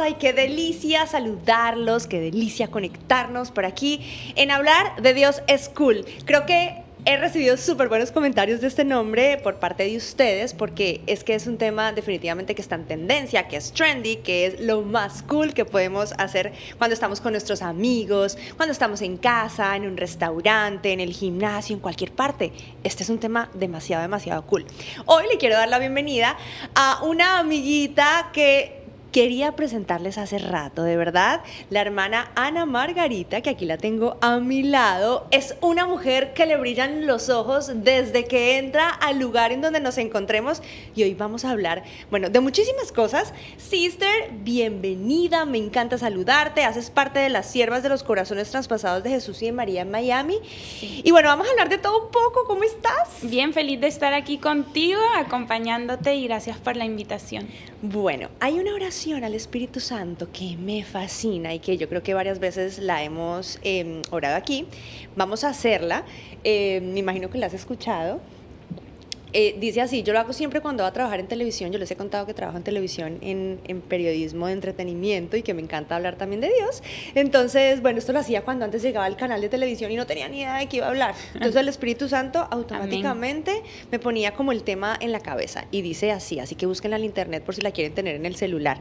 Ay, qué delicia saludarlos, qué delicia conectarnos por aquí en Hablar de Dios es Cool. Creo que he recibido súper buenos comentarios de este nombre por parte de ustedes, porque es que es un tema definitivamente que está en tendencia, que es trendy, que es lo más cool que podemos hacer cuando estamos con nuestros amigos, cuando estamos en casa, en un restaurante, en el gimnasio, en cualquier parte. Este es un tema demasiado, demasiado cool. Hoy le quiero dar la bienvenida a una amiguita que quería presentarles hace rato, de verdad. La hermana Ana Margarita, que aquí la tengo a mi lado, es una mujer que le brillan los ojos desde que entra al lugar en donde nos encontremos. Y hoy vamos a hablar, bueno, de muchísimas cosas. Sister, bienvenida, me encanta saludarte. Haces parte de las siervas de los corazones traspasados de Jesús y de María en Miami. Sí. Y bueno, vamos a hablar de todo un poco. ¿Cómo estás? Bien, feliz de estar aquí contigo, acompañándote, y gracias por la invitación. Bueno, hay una oración al Espíritu Santo que me fascina y que yo creo que varias veces la hemos orado aquí. Vamos a hacerla. Me imagino que la has escuchado. Dice así: yo lo hago siempre cuando voy a trabajar en televisión. Yo les he contado que trabajo en televisión en periodismo de entretenimiento y que me encanta hablar también de Dios. Entonces, bueno, esto lo hacía cuando antes llegaba al canal de televisión y no tenía ni idea de qué iba a hablar. Entonces el Espíritu Santo automáticamente me ponía como el tema en la cabeza. Y dice así que búsquenla en internet por si la quieren tener en el celular.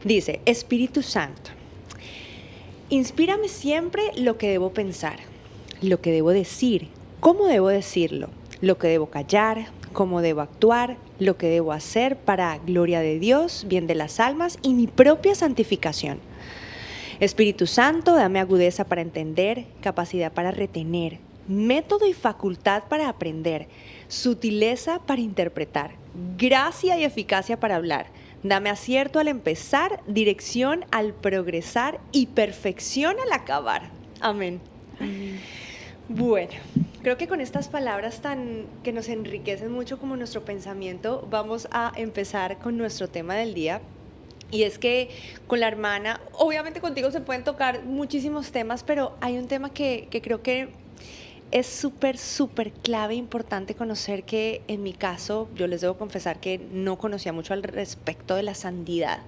Dice: Espíritu Santo, inspírame siempre lo que debo pensar, lo que debo decir, cómo debo decirlo, lo que debo callar, cómo debo actuar, lo que debo hacer para gloria de Dios, bien de las almas y mi propia santificación. Espíritu Santo, dame agudeza para entender, capacidad para retener, método y facultad para aprender, sutileza para interpretar, gracia y eficacia para hablar. Dame acierto al empezar, dirección al progresar y perfección al acabar. Amén. Amén. Bueno, creo que con estas palabras que nos enriquecen mucho como nuestro pensamiento, vamos a empezar con nuestro tema del día. Y es que con la hermana, obviamente contigo se pueden tocar muchísimos temas, pero hay un tema que creo que es súper, súper clave e importante conocer, que en mi caso yo les debo confesar que no conocía mucho al respecto de la santidad.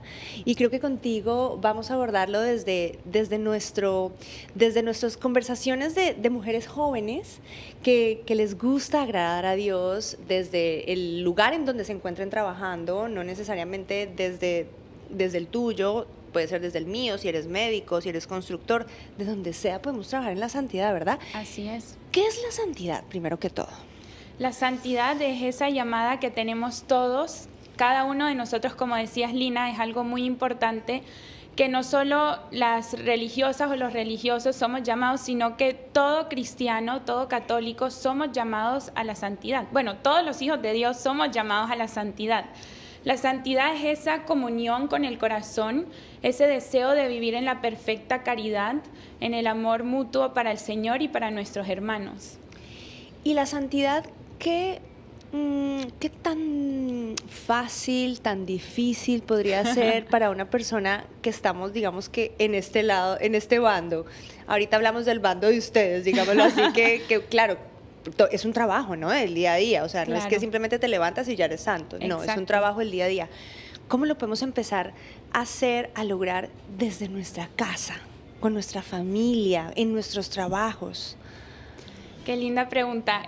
Y creo que contigo vamos a abordarlo desde nuestras conversaciones de mujeres jóvenes que les gusta agradar a Dios desde el lugar en donde se encuentren trabajando, no necesariamente desde el tuyo. Puede ser desde el mío, si eres médico, si eres constructor, de donde sea podemos trabajar en la santidad, ¿verdad? Así es. ¿Qué es la santidad, primero que todo? La santidad es esa llamada que tenemos todos, cada uno de nosotros, como decías, Lina, es algo muy importante, que no solo las religiosas o los religiosos somos llamados, sino que todo cristiano, todo católico somos llamados a la santidad. Bueno, todos los hijos de Dios somos llamados a la santidad. La santidad es esa comunión con el corazón, ese deseo de vivir en la perfecta caridad, en el amor mutuo para el Señor y para nuestros hermanos. ¿Y la santidad qué tan fácil, tan difícil podría ser para una persona que estamos, digamos que en este lado, en este bando? Ahorita hablamos del bando de ustedes, digámoslo así, que claro, es un trabajo, ¿no? Del día a día, o sea, claro. No es que simplemente te levantas y ya eres santo. Exacto. No, es un trabajo del día a día. ¿Cómo lo podemos empezar a hacer, a lograr desde nuestra casa, con nuestra familia, en nuestros trabajos? Qué linda pregunta.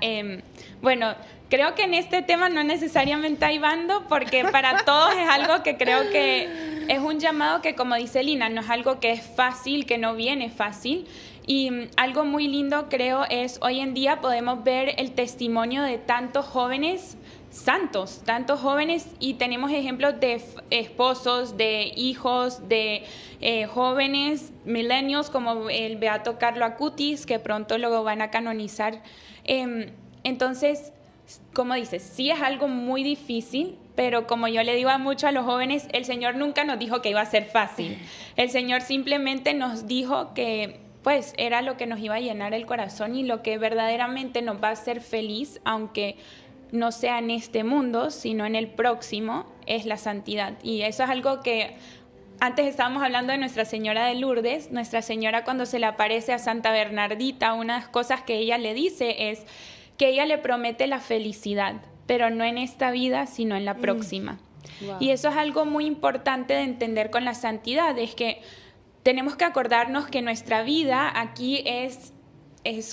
Bueno, creo que en este tema no necesariamente hay bando, porque para todos es algo que creo que es un llamado que, como dice Lina, no es algo que es fácil, que no viene fácil. Y algo muy lindo, creo, es hoy en día podemos ver el testimonio de tantos jóvenes santos, tantos jóvenes, y tenemos ejemplos de esposos, de hijos, de jóvenes millennials como el beato Carlo Acutis, que pronto lo van a canonizar. Entonces, como dices, sí es algo muy difícil, pero como yo le digo mucho a los jóvenes, el Señor nunca nos dijo que iba a ser fácil. El Señor simplemente nos dijo que pues era lo que nos iba a llenar el corazón y lo que verdaderamente nos va a hacer feliz, aunque no sea en este mundo, sino en el próximo, es la santidad. Y eso es algo que antes estábamos hablando de Nuestra Señora de Lourdes. Nuestra Señora, cuando se le aparece a Santa Bernardita, una de las cosas que ella le dice es que ella le promete la felicidad, pero no en esta vida, sino en la próxima. Wow. Y eso es algo muy importante de entender con la santidad, es que tenemos que acordarnos que nuestra vida aquí es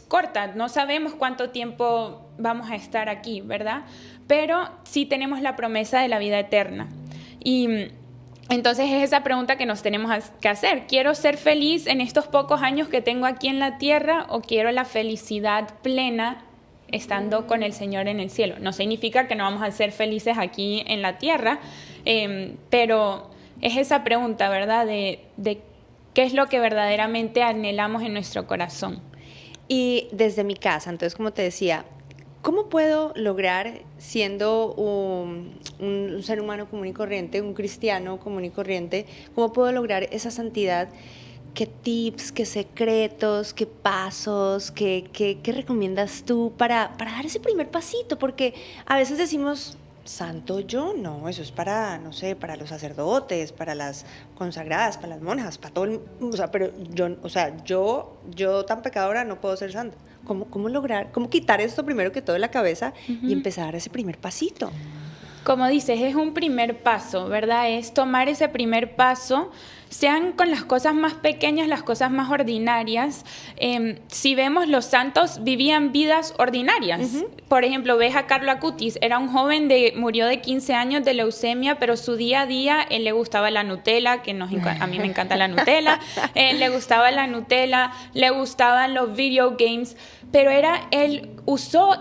corta, no sabemos cuánto tiempo vamos a estar aquí, ¿verdad? Pero sí tenemos la promesa de la vida eterna. Y entonces es esa pregunta que nos tenemos que hacer. ¿Quiero ser feliz en estos pocos años que tengo aquí en la tierra o quiero la felicidad plena estando con el Señor en el cielo? No significa que no vamos a ser felices aquí en la tierra, pero es esa pregunta, ¿verdad? De qué es lo que verdaderamente anhelamos en nuestro corazón. Y desde mi casa, entonces, como te decía, ¿cómo puedo lograr, siendo un ser humano común y corriente, un cristiano común y corriente, cómo puedo lograr esa santidad? ¿Qué tips, qué secretos, qué pasos, qué recomiendas tú para dar ese primer pasito? Porque a veces decimos, santo yo, no, eso es para, no sé, para los sacerdotes, para las consagradas, para las monjas, para todo el, o sea, pero yo tan pecadora no puedo ser santa. ¿Cómo lograr, cómo quitar esto primero que todo de la cabeza y empezar a dar ese primer pasito? Como dices, es un primer paso, ¿verdad? Es tomar ese primer paso, sean con las cosas más pequeñas, las cosas más ordinarias. Si vemos, los santos vivían vidas ordinarias. Por ejemplo, ves a Carlo Acutis, era un joven murió de 15 años de leucemia, pero su día a día, él le gustaba la Nutella, a mí me encanta la Nutella, le gustaba la Nutella, le gustaban los video games, pero él usó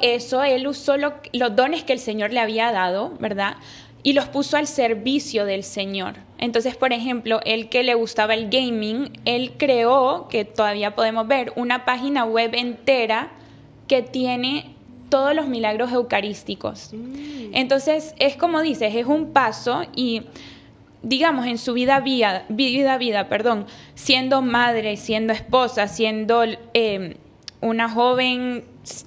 los dones que el Señor le había dado, ¿verdad? Y los puso al servicio del Señor. Entonces, por ejemplo, él que le gustaba el gaming, él creó, que todavía podemos ver, una página web entera que tiene todos los milagros eucarísticos. Entonces, es como dices, es un paso y, digamos, en su vida, siendo madre, siendo esposa, siendo una joven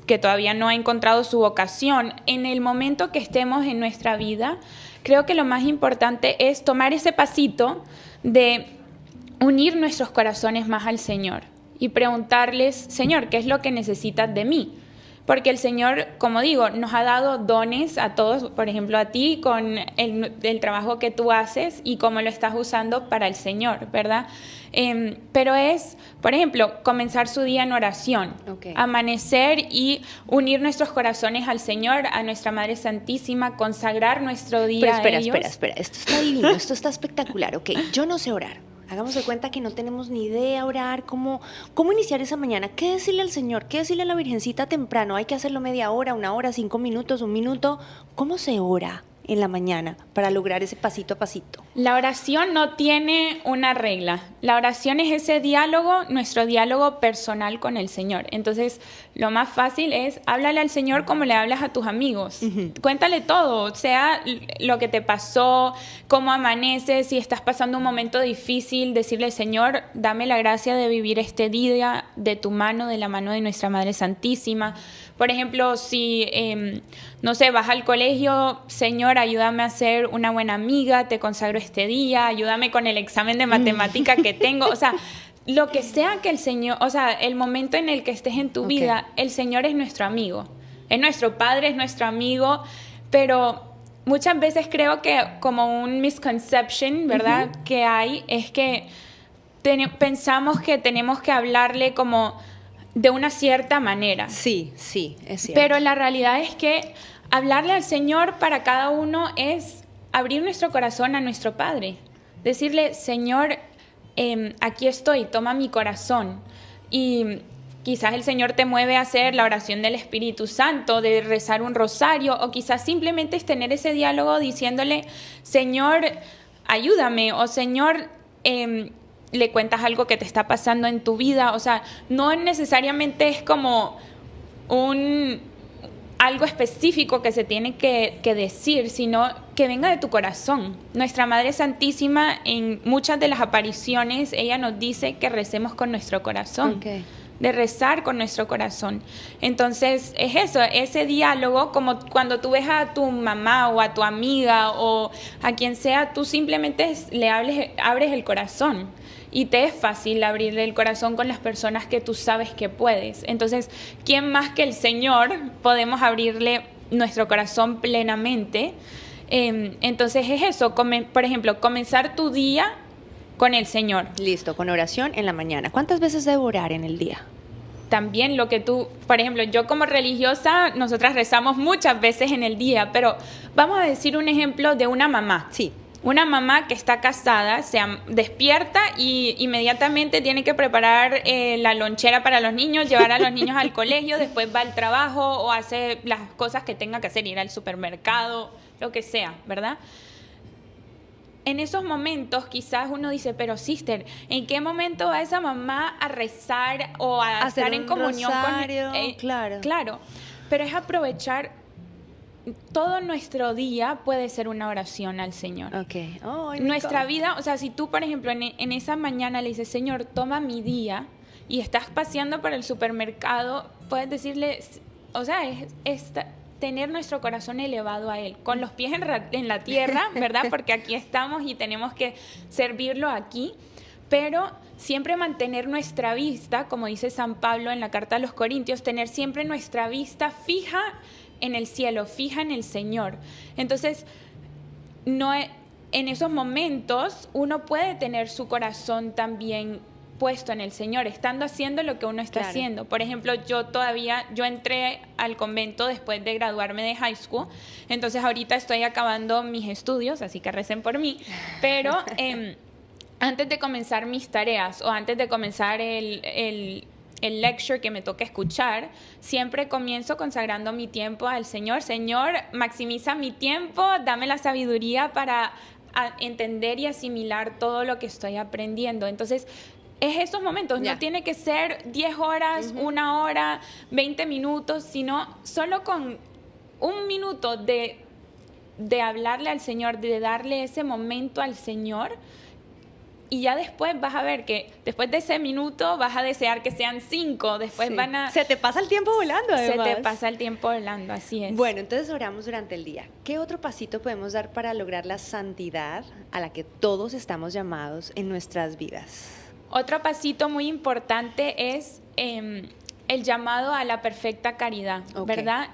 que todavía no ha encontrado su vocación, en el momento que estemos en nuestra vida, creo que lo más importante es tomar ese pasito de unir nuestros corazones más al Señor y preguntarles, Señor, ¿qué es lo que necesitas de mí? Porque el Señor, como digo, nos ha dado dones a todos, por ejemplo a ti, con el trabajo que tú haces y cómo lo estás usando para el Señor, ¿verdad? Pero es, por ejemplo, comenzar su día en oración, amanecer y unir nuestros corazones al Señor, a nuestra Madre Santísima, consagrar nuestro día a ellos. Espera, esto está divino, esto está espectacular. Ok, yo no sé orar. Hagamos de cuenta que no tenemos ni idea orar, cómo iniciar esa mañana, qué decirle al Señor, qué decirle a la Virgencita temprano, hay que hacerlo media hora, 1 hora, 5 minutos, 1 minuto. ¿Cómo se ora en la mañana para lograr ese pasito a pasito? La oración no tiene una regla. La oración es ese diálogo, nuestro diálogo personal con el Señor. Entonces, lo más fácil es háblale al Señor como le hablas a tus amigos. Cuéntale todo, sea lo que te pasó, cómo amaneces, si estás pasando un momento difícil, decirle, Señor, dame la gracia de vivir este día de tu mano, de la mano de nuestra Madre Santísima. Por ejemplo, si, no sé, vas al colegio, Señor, ayúdame a ser una buena amiga, te consagro este día, ayúdame con el examen de matemática que tengo. O sea, lo que sea que el Señor, o sea, el momento en el que estés en tu vida, el Señor es nuestro amigo, es nuestro Padre, es nuestro amigo, pero muchas veces creo que como un misconception, ¿verdad? Que hay, es que pensamos que tenemos que hablarle como de una cierta manera. Sí, es cierto. Pero la realidad es que hablarle al Señor para cada uno es abrir nuestro corazón a nuestro Padre. Decirle, Señor, aquí estoy, toma mi corazón. Y quizás el Señor te mueve a hacer la oración del Espíritu Santo, de rezar un rosario, o quizás simplemente es tener ese diálogo diciéndole, Señor, ayúdame, o Señor, le cuentas algo que te está pasando en tu vida. O sea, no necesariamente es como algo específico que se tiene que decir, sino que venga de tu corazón. Nuestra Madre Santísima, en muchas de las apariciones, ella nos dice que recemos con nuestro corazón, de rezar con nuestro corazón. Entonces, es eso, ese diálogo, como cuando tú ves a tu mamá o a tu amiga o a quien sea, tú simplemente abres el corazón. Y te es fácil abrirle el corazón con las personas que tú sabes que puedes. Entonces, ¿quién más que el Señor podemos abrirle nuestro corazón plenamente? Entonces es eso, por ejemplo, comenzar tu día con el Señor. Listo, con oración en la mañana. ¿Cuántas veces debo orar en el día? También lo que tú, por ejemplo, yo como religiosa, nosotras rezamos muchas veces en el día, pero vamos a decir un ejemplo de una mamá. Sí. Una mamá que está casada, se despierta y inmediatamente tiene que preparar la lonchera para los niños, llevar a los niños al colegio, después va al trabajo o hace las cosas que tenga que hacer, ir al supermercado, lo que sea, ¿verdad? En esos momentos quizás uno dice, pero sister, ¿en qué momento va esa mamá a rezar o a estar en comunión rosario, con claro. Claro, pero es aprovechar todo nuestro día puede ser una oración al Señor. Ok. Nuestra vida, o sea, si tú, por ejemplo, en esa mañana le dices, Señor, toma mi día y estás paseando por el supermercado, puedes decirle, o sea, tener nuestro corazón elevado a Él, con los pies en la tierra, ¿verdad? Porque aquí estamos y tenemos que servirlo aquí, pero siempre mantener nuestra vista, como dice San Pablo en la carta a los Corintios, tener siempre nuestra vista fija en el cielo, fija en el Señor. Entonces, en esos momentos uno puede tener su corazón también puesto en el Señor, estando haciendo lo que uno está haciendo. Por ejemplo, yo entré al convento después de graduarme de high school, entonces ahorita estoy acabando mis estudios, así que recen por mí, pero antes de comenzar mis tareas o antes de comenzar el lecture que me toca escuchar, siempre comienzo consagrando mi tiempo al Señor. Señor, maximiza mi tiempo, dame la sabiduría para entender y asimilar todo lo que estoy aprendiendo. Entonces, es esos momentos, no tiene que ser 10 horas, 1 hora, 20 minutos, sino solo con 1 minuto de hablarle al Señor, de darle ese momento al Señor. Y ya después vas a ver que después de ese minuto vas a desear que sean 5. Después Se te pasa el tiempo volando, además. Se te pasa el tiempo volando, así es. Bueno, entonces oramos durante el día. ¿Qué otro pasito podemos dar para lograr la santidad a la que todos estamos llamados en nuestras vidas? Otro pasito muy importante es el llamado a la perfecta caridad, ¿verdad?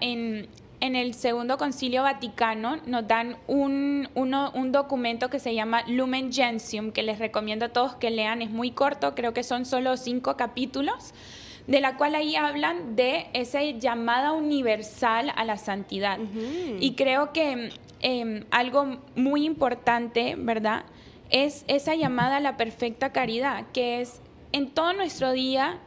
En el Segundo Concilio Vaticano nos dan un documento que se llama Lumen Gentium, que les recomiendo a todos que lean, es muy corto, creo que son solo 5 capítulos, de la cual ahí hablan de esa llamada universal a la santidad. Y creo que algo muy importante, ¿verdad?, es esa llamada a la perfecta caridad, que es en todo nuestro día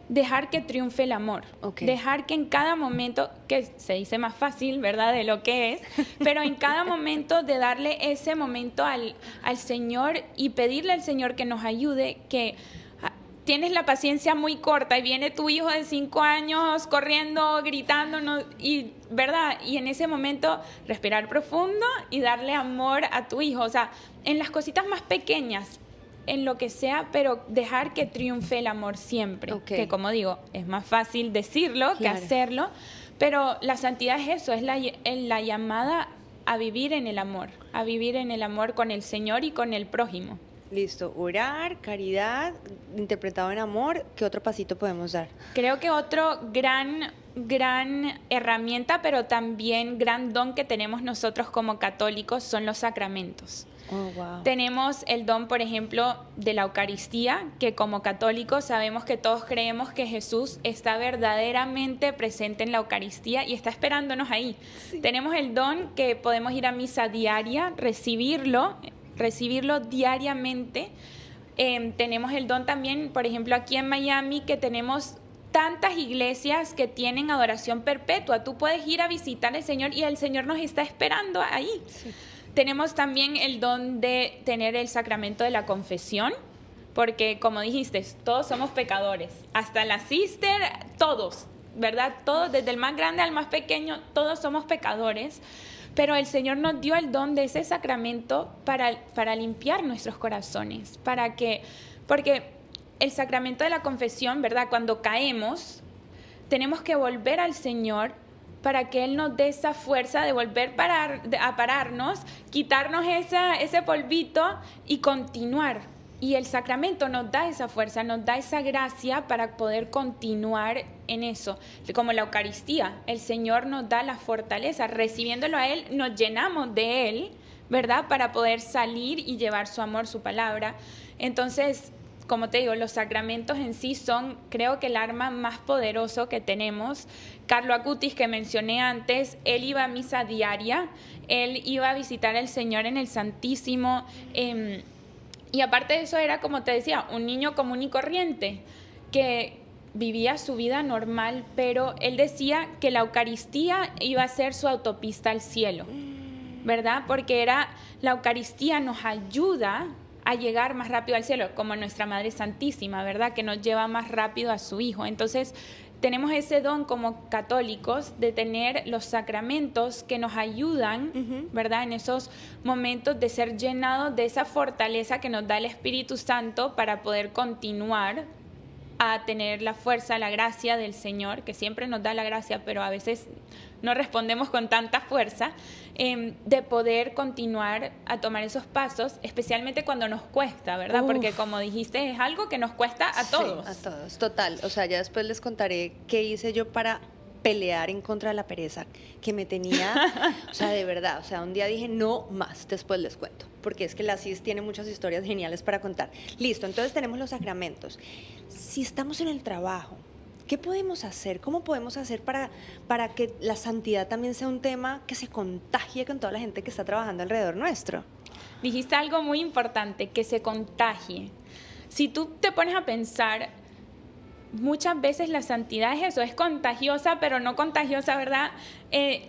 dejar que triunfe el amor, dejar que en cada momento, que se dice más fácil, ¿verdad?, de lo que es, pero en cada momento de darle ese momento al Señor y pedirle al Señor que nos ayude, que tienes la paciencia muy corta y viene tu hijo de 5 años corriendo, gritando, ¿verdad? Y en ese momento respirar profundo y darle amor a tu hijo, o sea, en las cositas más pequeñas, en lo que sea, pero dejar que triunfe el amor siempre. Que como digo, es más fácil decirlo que hacerlo, pero la santidad es eso, es la llamada a vivir en el amor con el Señor y con el prójimo. Listo, orar, caridad, interpretado en amor. ¿Qué otro pasito podemos dar? Creo que otro gran herramienta, pero también gran don que tenemos nosotros como católicos son los sacramentos. Oh, wow. Tenemos el don, por ejemplo, de la Eucaristía, que como católicos sabemos que todos creemos que Jesús está verdaderamente presente en la Eucaristía y está esperándonos ahí. Sí. Tenemos el don que podemos ir a misa diaria, recibirlo diariamente. Tenemos el don también, por ejemplo, aquí en Miami, que tenemos tantas iglesias que tienen adoración perpetua. Tú puedes ir a visitar al Señor y el Señor nos está esperando ahí. Sí. Tenemos también el don de tener el sacramento de la confesión, porque como dijiste, todos somos pecadores, hasta la sister, todos, ¿verdad? Todos, desde el más grande al más pequeño, todos somos pecadores, pero el Señor nos dio el don de ese sacramento para limpiar nuestros corazones, porque el sacramento de la confesión, ¿verdad? Cuando caemos, tenemos que volver al Señor para que Él nos dé esa fuerza de volver a pararnos, quitarnos ese polvito y continuar. Y el sacramento nos da esa fuerza, nos da esa gracia para poder continuar en eso. Como la Eucaristía, el Señor nos da la fortaleza. Recibiéndolo a Él, nos llenamos de Él, ¿verdad? Para poder salir y llevar su amor, su palabra. Entonces, como te digo, los sacramentos en sí son, creo que el arma más poderoso que tenemos. Carlo Acutis, que mencioné antes, él iba a misa diaria, él iba a visitar al Señor en el Santísimo, y aparte de eso era, como te decía, un niño común y corriente que vivía su vida normal, pero él decía que la Eucaristía iba a ser su autopista al cielo, ¿verdad? Porque la Eucaristía nos ayuda a llegar más rápido al cielo, como nuestra Madre Santísima, ¿verdad? Que nos lleva más rápido a su Hijo. Entonces, tenemos ese don como católicos de tener los sacramentos que nos ayudan, ¿verdad? En esos momentos de ser llenados de esa fortaleza que nos da el Espíritu Santo para poder continuar a tener la fuerza, la gracia del Señor, que siempre nos da la gracia, pero a veces no respondemos con tanta fuerza, de poder continuar a tomar esos pasos, especialmente cuando nos cuesta, ¿verdad? Uf. Porque como dijiste, es algo que nos cuesta a todos. Sí, a todos, total. O sea, ya después les contaré qué hice yo para pelear en contra de la pereza que me tenía, o sea, de verdad, o sea, un día dije no más, después les cuento, porque es que la CIS tiene muchas historias geniales para contar. Listo, entonces tenemos los sacramentos. Si estamos en el trabajo, ¿qué podemos hacer? ¿Cómo podemos hacer para que la santidad también sea un tema que se contagie con toda la gente que está trabajando alrededor nuestro? Dijiste algo muy importante, que se contagie. Si tú te pones a pensar, muchas veces la santidad es eso, es contagiosa, pero no contagiosa, ¿verdad?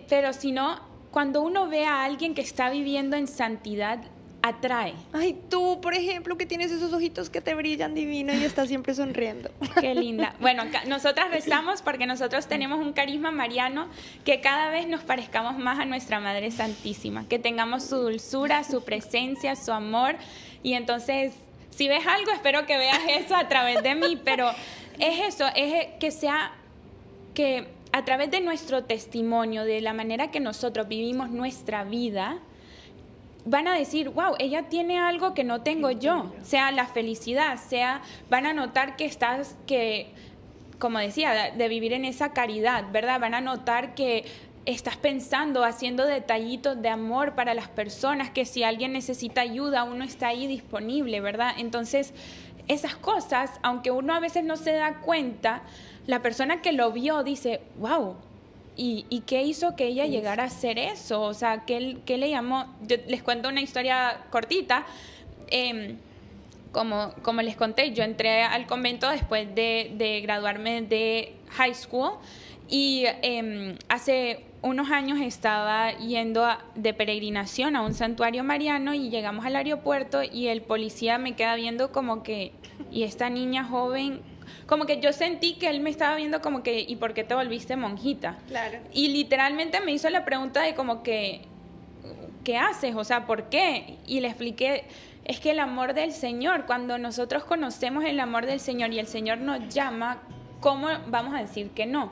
Pero si no, cuando uno ve a alguien que está viviendo en santidad, atrae. Ay, tú, por ejemplo, que tienes esos ojitos que te brillan divino y estás siempre sonriendo. Qué linda. Bueno, nosotras rezamos porque nosotros tenemos un carisma mariano, que cada vez nos parezcamos más a nuestra Madre Santísima, que tengamos su dulzura, su presencia, su amor. Y entonces, si ves algo, espero que veas eso a través de mí, pero es eso, es que a través de nuestro testimonio, de la manera que nosotros vivimos nuestra vida, van a decir, wow, ella tiene algo que no tengo yo, sea la felicidad, van a notar como decía, de vivir en esa caridad, ¿verdad? Van a notar que estás pensando, haciendo detallitos de amor para las personas, que si alguien necesita ayuda, uno está ahí disponible, ¿verdad? Entonces, esas cosas, aunque uno a veces no se da cuenta, la persona que lo vio dice, wow, ¿y qué hizo que ella llegara a hacer eso? O sea, ¿qué le llamó? Yo les cuento una historia cortita. Como les conté, yo entré al convento después de graduarme de high school y hace unos años estaba yendo de peregrinación a un santuario mariano y llegamos al aeropuerto y el policía me queda viendo como que, ¿y esta niña joven? Como que yo sentí que él me estaba viendo como que, ¿y por qué te volviste monjita? Claro. Y literalmente me hizo la pregunta de como que, ¿qué haces? O sea, ¿por qué? Y le expliqué, es que el amor del Señor, cuando nosotros conocemos el amor del Señor y el Señor nos llama, ¿cómo vamos a decir que no?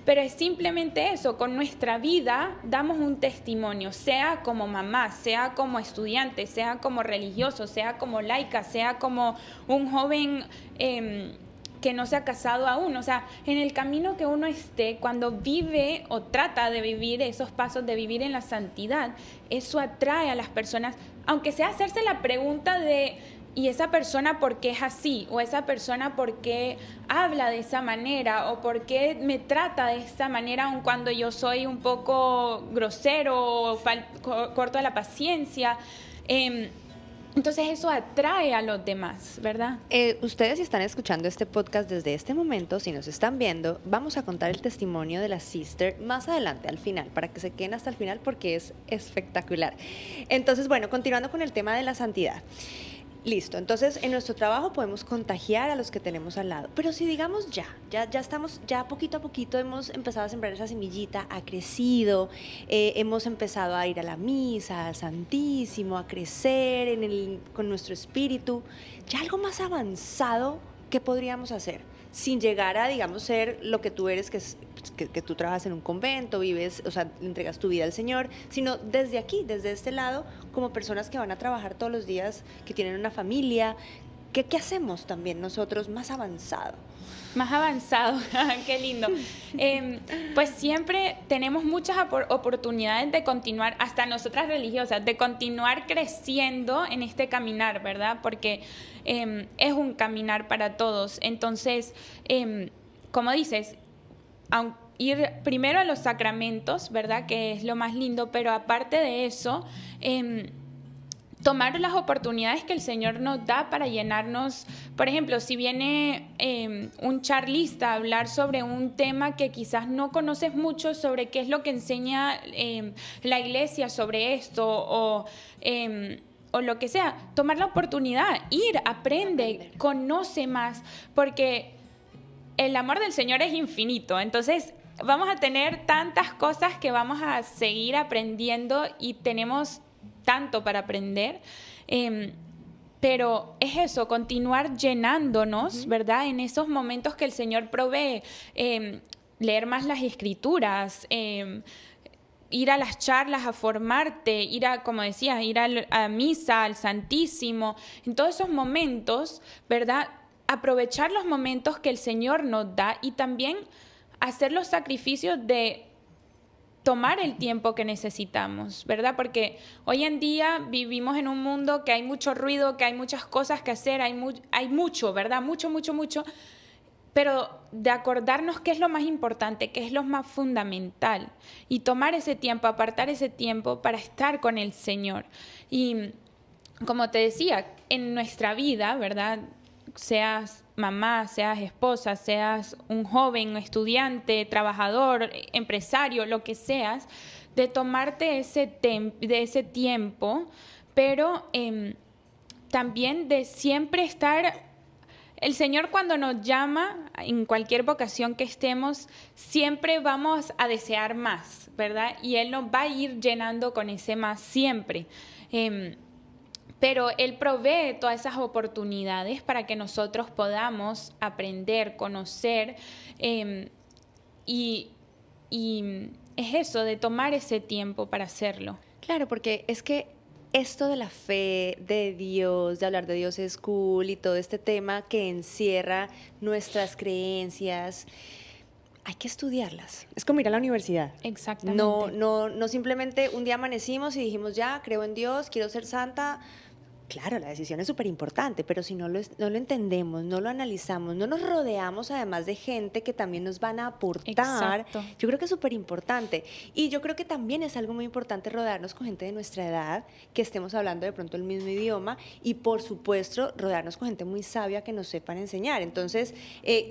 Pero es simplemente eso, con nuestra vida damos un testimonio, sea como mamá, sea como estudiante, sea como religioso, sea como laica, sea como un joven que no se ha casado aún. O sea, en el camino que uno esté, cuando vive o trata de vivir esos pasos de vivir en la santidad, eso atrae a las personas, aunque sea hacerse la pregunta de, ¿y esa persona por qué es así? ¿O esa persona por qué habla de esa manera? ¿O por qué me trata de esa manera aun cuando yo soy un poco grosero o corto de la paciencia? Entonces eso atrae a los demás, ¿verdad? Ustedes si están escuchando este podcast desde este momento, si nos están viendo, vamos a contar el testimonio de la sister más adelante, al final, para que se queden hasta el final porque es espectacular. Entonces, bueno, continuando con el tema de la santidad. Listo, entonces en nuestro trabajo podemos contagiar a los que tenemos al lado, pero si digamos ya estamos, ya poquito a poquito hemos empezado a sembrar esa semillita, ha crecido, hemos empezado a ir a la misa, al Santísimo, a crecer con nuestro espíritu, ya algo más avanzado, ¿qué podríamos hacer? Sin llegar a, digamos, ser lo que tú eres, que tú trabajas en un convento, vives, o sea, le entregas tu vida al Señor, sino desde aquí, desde este lado, como personas que van a trabajar todos los días, que tienen una familia, ¿qué hacemos también nosotros más avanzado? Más avanzado, qué lindo. Pues siempre tenemos muchas oportunidades de continuar, hasta nosotras religiosas, de continuar creciendo en este caminar, ¿verdad? Porque es un caminar para todos. Entonces, como dices, ir primero a los sacramentos, ¿verdad? Que es lo más lindo, pero aparte de eso, tomar las oportunidades que el Señor nos da para llenarnos. Por ejemplo, si viene un charlista a hablar sobre un tema que quizás no conoces mucho, sobre qué es lo que enseña la iglesia sobre esto, o lo que sea, tomar la oportunidad, aprende, conoce más, porque el amor del Señor es infinito. Entonces vamos a tener tantas cosas que vamos a seguir aprendiendo y tenemos tanto para aprender, pero es eso, continuar llenándonos, ¿verdad? En esos momentos que el Señor provee, leer más las Escrituras, ir a las charlas a formarte, ir a, como decías, ir a misa, al Santísimo, en todos esos momentos, ¿verdad? Aprovechar los momentos que el Señor nos da y también hacer los sacrificios de tomar el tiempo que necesitamos, ¿verdad? Porque hoy en día vivimos en un mundo que hay mucho ruido, que hay muchas cosas que hacer, hay mucho, ¿verdad? Mucho, pero de acordarnos qué es lo más importante, qué es lo más fundamental y tomar ese tiempo, apartar ese tiempo para estar con el Señor. Y como te decía, en nuestra vida, ¿verdad? Seas mamá, seas esposa, seas un joven, estudiante, trabajador, empresario, lo que seas, de tomarte de ese tiempo, pero también de siempre estar. El Señor, cuando nos llama, en cualquier vocación que estemos, siempre vamos a desear más, ¿verdad? Y Él nos va a ir llenando con ese más siempre. Pero Él provee todas esas oportunidades para que nosotros podamos aprender, conocer, y es eso, de tomar ese tiempo para hacerlo. Claro, porque es que esto de la fe, de Dios, de hablar de Dios es cool y todo este tema que encierra nuestras creencias, hay que estudiarlas. Es como ir a la universidad. Exactamente. No simplemente un día amanecimos y dijimos, ya, creo en Dios, quiero ser santa. Claro, la decisión es súper importante, pero si no lo entendemos, no lo analizamos, no nos rodeamos además de gente que también nos van a aportar, Exacto. yo creo que es súper importante. Y yo creo que también es algo muy importante rodearnos con gente de nuestra edad, que estemos hablando de pronto el mismo idioma y, por supuesto, rodearnos con gente muy sabia que nos sepan enseñar. Entonces,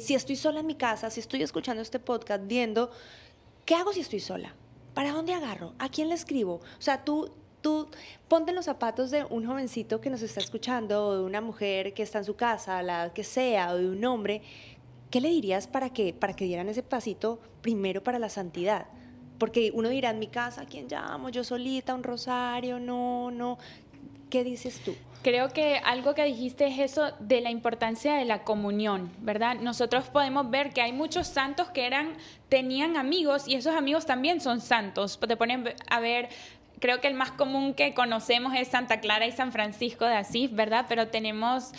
si estoy sola en mi casa, si estoy escuchando este podcast, viendo, ¿qué hago si estoy sola? ¿Para dónde agarro? ¿A quién le escribo? O sea, tú ponte en los zapatos de un jovencito que nos está escuchando, o de una mujer que está en su casa, a la edad que sea, o de un hombre. ¿Qué le dirías para que dieran ese pasito primero para la santidad? Porque uno dirá, en mi casa, ¿a quién llamo? Yo solita, un rosario, no. ¿Qué dices tú? Creo que algo que dijiste es eso de la importancia de la comunión, ¿verdad? Nosotros podemos ver que hay muchos santos que tenían amigos y esos amigos también son santos. Te ponen a ver. Creo que el más común que conocemos es Santa Clara y San Francisco de Asís, ¿verdad? Pero tenemos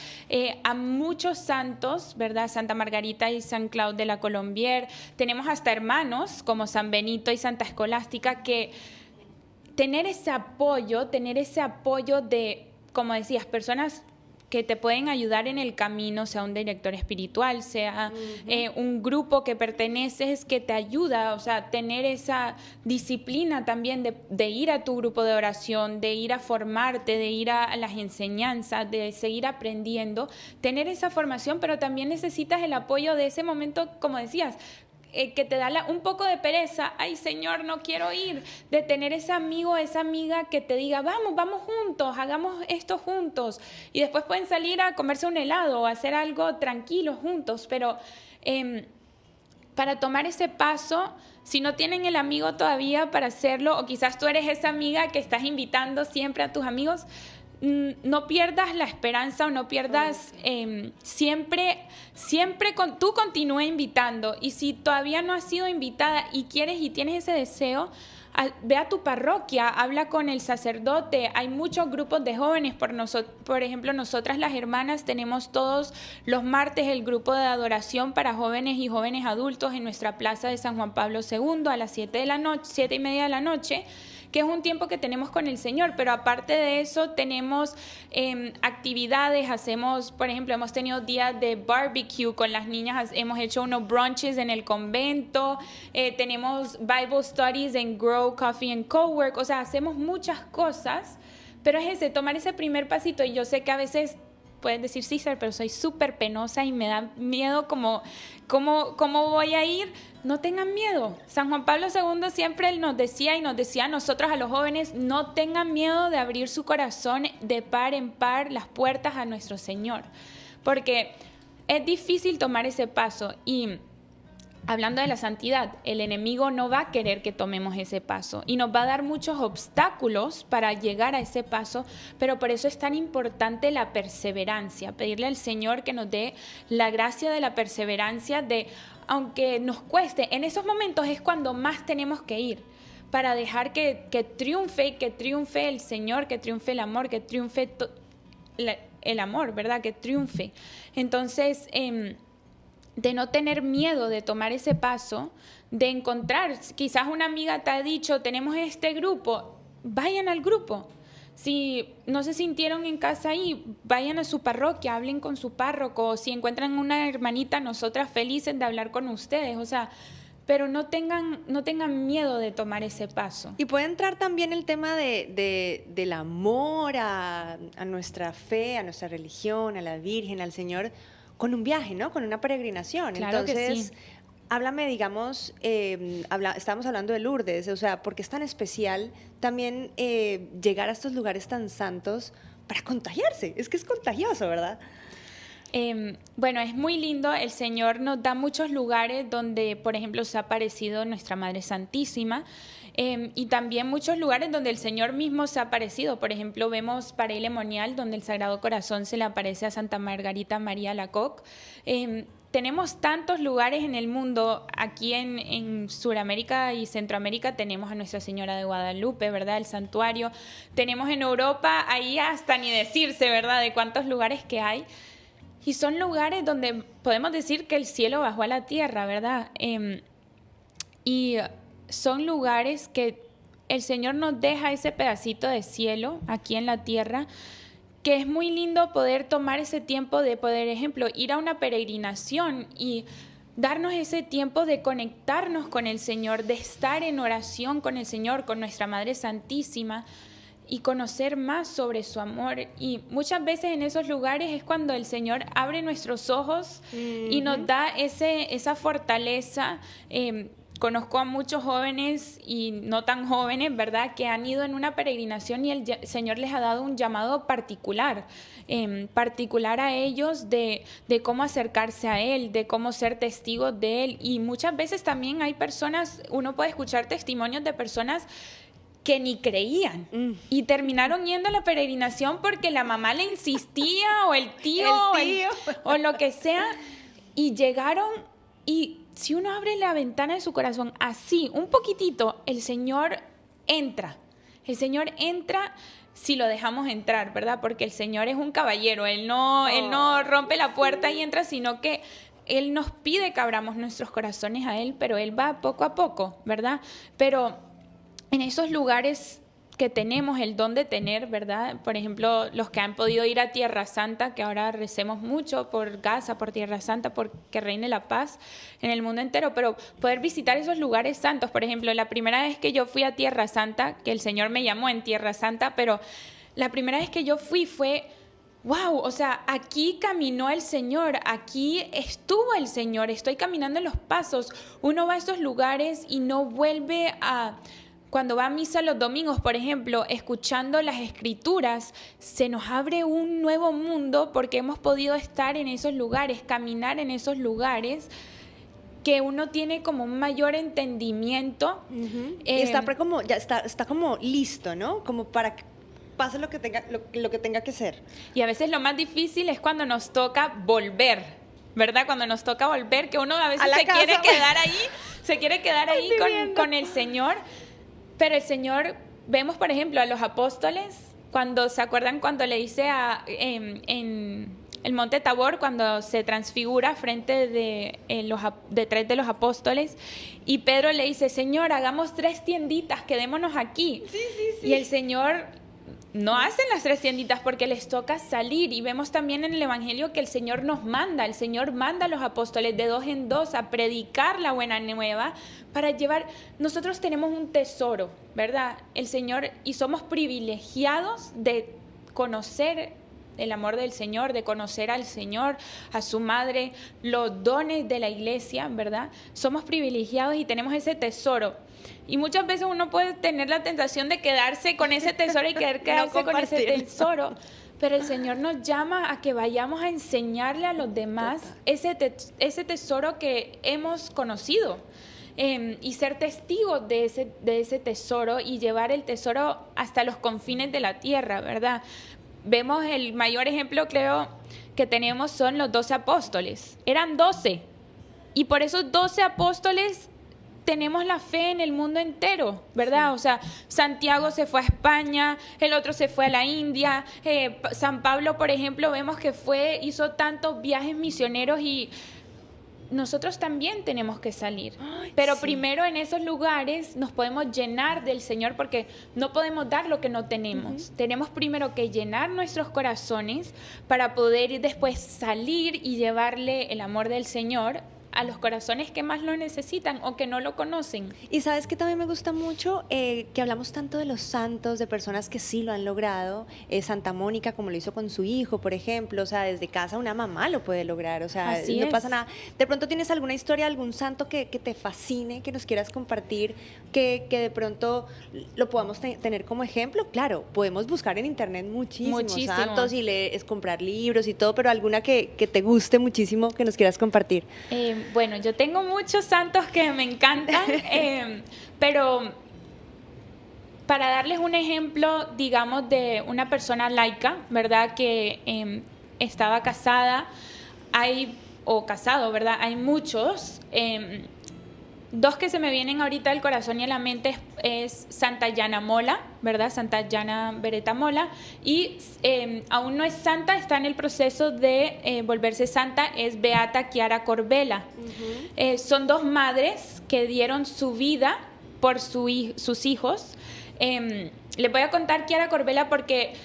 a muchos santos, ¿verdad? Santa Margarita y San Claude de la Colombière. Tenemos hasta hermanos como San Benito y Santa Escolástica, que tener ese apoyo de, como decías, personas que te pueden ayudar en el camino, sea un director espiritual, sea un grupo que perteneces que te ayuda, o sea, tener esa disciplina también de ir a tu grupo de oración, de ir a formarte, de ir a las enseñanzas, de seguir aprendiendo, tener esa formación, pero también necesitas el apoyo de ese momento, como decías, que te da un poco de pereza, ay Señor, no quiero ir, de tener ese amigo, esa amiga que te diga, vamos juntos, hagamos esto juntos, y después pueden salir a comerse un helado o hacer algo tranquilo juntos, pero para tomar ese paso, si no tienen el amigo todavía para hacerlo, o quizás tú eres esa amiga que estás invitando siempre a tus amigos, no pierdas la esperanza o no pierdas, tú continúa invitando. Y si todavía no has sido invitada y quieres y tienes ese deseo, ve a tu parroquia, habla con el sacerdote. Hay muchos grupos de jóvenes. Por ejemplo, nosotras las hermanas tenemos todos los martes el grupo de adoración para jóvenes y jóvenes adultos en nuestra plaza de San Juan Pablo II a las 7:30 de la noche, que es un tiempo que tenemos con el Señor. Pero aparte de eso tenemos actividades, por ejemplo, hemos tenido días de barbecue con las niñas, hemos hecho unos brunches en el convento, tenemos Bible Studies en Grow Coffee and Cowork, o sea, hacemos muchas cosas, pero es tomar ese primer pasito. Y yo sé que a veces pueden decir, sí, pero soy súper penosa y me da miedo ¿cómo voy a ir? No tengan miedo. San Juan Pablo II siempre nos decía a nosotros, a los jóvenes, no tengan miedo de abrir su corazón de par en par las puertas a nuestro Señor, porque es difícil tomar ese paso. Y hablando de la santidad, el enemigo no va a querer que tomemos ese paso y nos va a dar muchos obstáculos para llegar a ese paso, pero por eso es tan importante la perseverancia, pedirle al Señor que nos dé la gracia de la perseverancia, aunque nos cueste. En esos momentos es cuando más tenemos que ir para dejar que triunfe el Señor, que triunfe el amor, que triunfe el amor, ¿verdad? Que triunfe. Entonces, de no tener miedo de tomar ese paso, de encontrar, quizás una amiga te ha dicho, tenemos este grupo, vayan al grupo. Si no se sintieron en casa ahí, vayan a su parroquia, hablen con su párroco. Si encuentran una hermanita, nosotras felices de hablar con ustedes. O sea, pero no tengan miedo de tomar ese paso. Y puede entrar también el tema del amor a nuestra fe, a nuestra religión, a la Virgen, al Señor, con un viaje, ¿no? Con una peregrinación. Claro. Entonces, que sí. Háblame, digamos, estábamos hablando de Lourdes, o sea, ¿por qué es tan especial también llegar a estos lugares tan santos para contagiarse? Es que es contagioso, ¿verdad? Bueno, es muy lindo. El Señor nos da muchos lugares donde, por ejemplo, se ha aparecido nuestra Madre Santísima, y también muchos lugares donde el Señor mismo se ha aparecido. Por ejemplo, vemos Paray Monial, donde el Sagrado Corazón se le aparece a Santa Margarita María Alacoque. Tenemos tantos lugares en el mundo. Aquí en Sudamérica y Centroamérica tenemos a Nuestra Señora de Guadalupe, ¿verdad? El santuario. Tenemos en Europa, ahí hasta ni decirse, ¿verdad?, de cuántos lugares que hay. Y son lugares donde podemos decir que el cielo bajó a la tierra, ¿verdad? Y son lugares que el Señor nos deja ese pedacito de cielo aquí en la tierra, que es muy lindo poder tomar ese tiempo de poder, ejemplo, ir a una peregrinación y darnos ese tiempo de conectarnos con el Señor, de estar en oración con el Señor, con nuestra Madre Santísima, y conocer más sobre su amor. Y muchas veces en esos lugares es cuando el Señor abre nuestros ojos y nos da esa fortaleza. Conozco a muchos jóvenes y no tan jóvenes, ¿verdad?, que han ido en una peregrinación y el Señor les ha dado un llamado particular a ellos de cómo acercarse a Él, de cómo ser testigos de Él. Y muchas veces también hay personas, uno puede escuchar testimonios de personas que ni creían y terminaron yendo a la peregrinación porque la mamá le insistía o el tío. O lo que sea, y llegaron. Y si uno abre la ventana de su corazón así, un poquitito, el Señor entra si lo dejamos entrar, ¿verdad? Porque el Señor es un caballero, Él no rompe la puerta y entra, sino que Él nos pide que abramos nuestros corazones a Él, pero Él va poco a poco, ¿verdad? Pero en esos lugares que tenemos el don de tener, ¿verdad? Por ejemplo, los que han podido ir a Tierra Santa, que ahora recemos mucho por Gaza, por Tierra Santa, porque reine la paz en el mundo entero, pero poder visitar esos lugares santos. Por ejemplo, la primera vez que yo fui a Tierra Santa, que el Señor me llamó en Tierra Santa, pero la primera vez que yo fui fue wow, o sea, aquí caminó el Señor, aquí estuvo el Señor, estoy caminando en los pasos. Uno va a estos lugares y no vuelve a... Cuando va a misa los domingos, por ejemplo, escuchando las Escrituras, se nos abre un nuevo mundo porque hemos podido estar en esos lugares, caminar en esos lugares, que uno tiene como un mayor entendimiento. Y está como listo, ¿no? Como para pase lo que tenga que ser. Y a veces lo más difícil es cuando nos toca volver, ¿verdad? Cuando nos toca volver, que uno a veces se quiere quedar ahí con el Señor, pero el Señor, vemos por ejemplo a los apóstoles, ¿se acuerdan cuando le dice en el monte Tabor, cuando se transfigura frente de tres de los apóstoles, y Pedro le dice, Señor, hagamos 3 tienditas, quedémonos aquí. Sí. Y el Señor no hacen las 3 tienditas porque les toca salir. Y vemos también en el Evangelio que el Señor manda a los apóstoles de 2 en 2 a predicar la buena nueva para llevar. Nosotros tenemos un tesoro, ¿verdad? El Señor, y somos privilegiados de conocer el amor del Señor, de conocer al Señor, a su madre, los dones de la iglesia, ¿verdad? Somos privilegiados y tenemos ese tesoro. Y muchas veces uno puede tener la tentación de quedarse con ese tesoro y querer quedarse con ese tesoro. Pero el Señor nos llama a que vayamos a enseñarle a los demás ese tesoro que hemos conocido. Y ser testigos de ese tesoro y llevar el tesoro hasta los confines de la tierra, ¿verdad? Vemos el mayor ejemplo, creo, que tenemos son los 12 apóstoles. Eran 12. Y por esos 12 apóstoles tenemos la fe en el mundo entero, ¿verdad? Sí. O sea, Santiago se fue a España, el otro se fue a la India. San Pablo, por ejemplo, vemos que hizo tantos viajes misioneros y nosotros también tenemos que salir. Pero sí, primero en esos lugares nos podemos llenar del Señor porque no podemos dar lo que no tenemos. Tenemos primero que llenar nuestros corazones para poder después salir y llevarle el amor del Señor a los corazones que más lo necesitan o que no lo conocen. Y sabes que también me gusta mucho que hablamos tanto de los santos, de personas que sí lo han logrado. Santa Mónica, como lo hizo con su hijo, por ejemplo, o sea, desde casa una mamá lo puede lograr, o sea, así no es. pasa nada. De pronto tienes alguna historia, algún santo que te fascine, que nos quieras compartir, que de pronto lo podamos tener como ejemplo. Claro, podemos buscar en internet muchísimos santos y comprar libros y todo, pero alguna que te guste muchísimo, que nos quieras compartir. Bueno, yo tengo muchos santos que me encantan, pero para darles un ejemplo, digamos, de una persona laica, ¿verdad? Que estaba casada, casado, ¿verdad? Hay muchos. 2 que se me vienen ahorita al corazón y a la mente es Santa Yana Mola, ¿verdad? Santa Yana Beretta Mola. Y aún no es santa, está en el proceso de volverse santa, es Beata Chiara Corbella. Son 2 madres que dieron su vida por sus hijos. Les voy a contar Chiara Corbella porque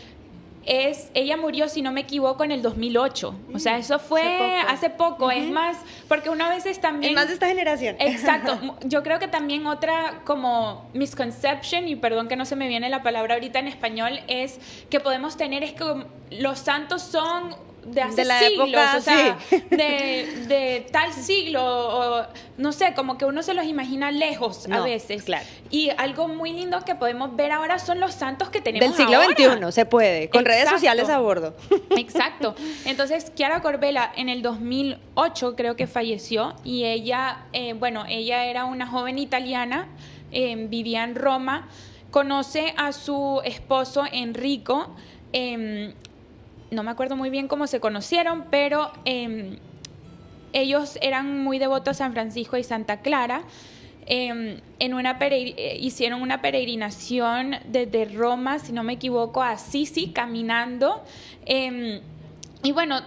ella murió, si no me equivoco, en el 2008. O sea, eso fue hace poco. Es más, porque una vez también... Es más de esta generación. Exacto. Yo creo que también otra como misconception, y perdón que no se me viene la palabra ahorita en español, es que podemos tener es que los santos son de hace siglos, época, o sea, sí, de tal siglo, o no sé, como que uno se los imagina lejos a veces. Claro. Y algo muy lindo que podemos ver ahora son los santos que tenemos del siglo ahora. XXI, se puede, con redes sociales a bordo. Exacto. Entonces, Chiara Corbella en el 2008 creo que falleció, y ella, ella era una joven italiana, vivía en Roma, conoce a su esposo Enrico, no me acuerdo muy bien cómo se conocieron, pero ellos eran muy devotos a San Francisco y Santa Clara. Hicieron una peregrinación desde Roma, si no me equivoco, a Assisi, caminando. Y bueno,